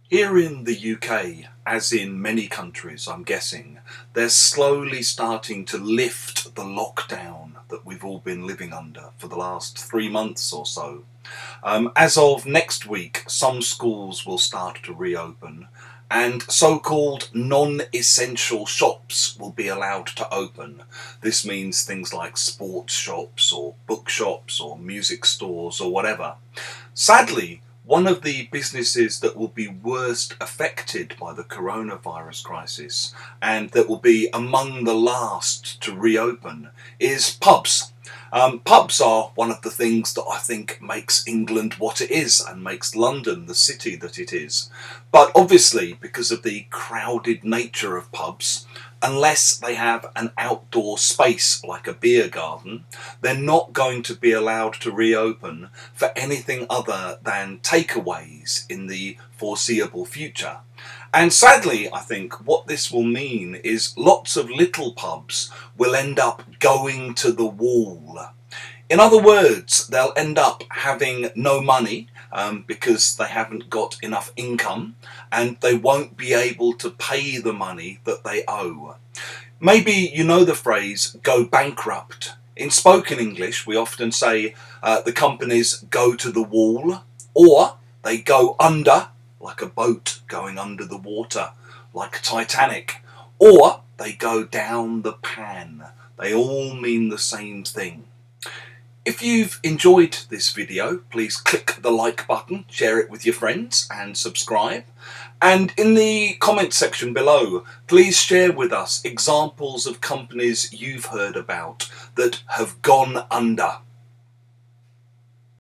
Here in the UK, as in many countries I'm guessing, they're slowly starting to lift the lockdown that we've all been living under for the last 3 months or so. As of next week, some schools will start to reopen and so-called non-essential shops will be allowed to open. This means things like sports shops or bookshops or music stores or whatever. Sadly, one of the businesses that will be worst affected by the coronavirus crisis and that will be among the last to reopen is pubs. Pubs are one of the things that I think makes England what it is and makes London the city that it is. But obviously, because of the crowded nature of pubs, unless they have an outdoor space like a beer garden, they're not going to be allowed to reopen for anything other than takeaways in the foreseeable future. And sadly, I think what this will mean is lots of little pubs will end up going to the wall. In other words, they'll end up having no money because they haven't got enough income and they won't be able to pay the money that they owe. Maybe you know the phrase go bankrupt. In spoken English, we often say the companies go to the wall, or they go under, like a boat going under the water, like Titanic, or they go down the pan. They all mean the same thing. If you've enjoyed this video, please click the like button, share it with your friends and subscribe. And in the comment section below, please share with us examples of companies you've heard about that have gone under.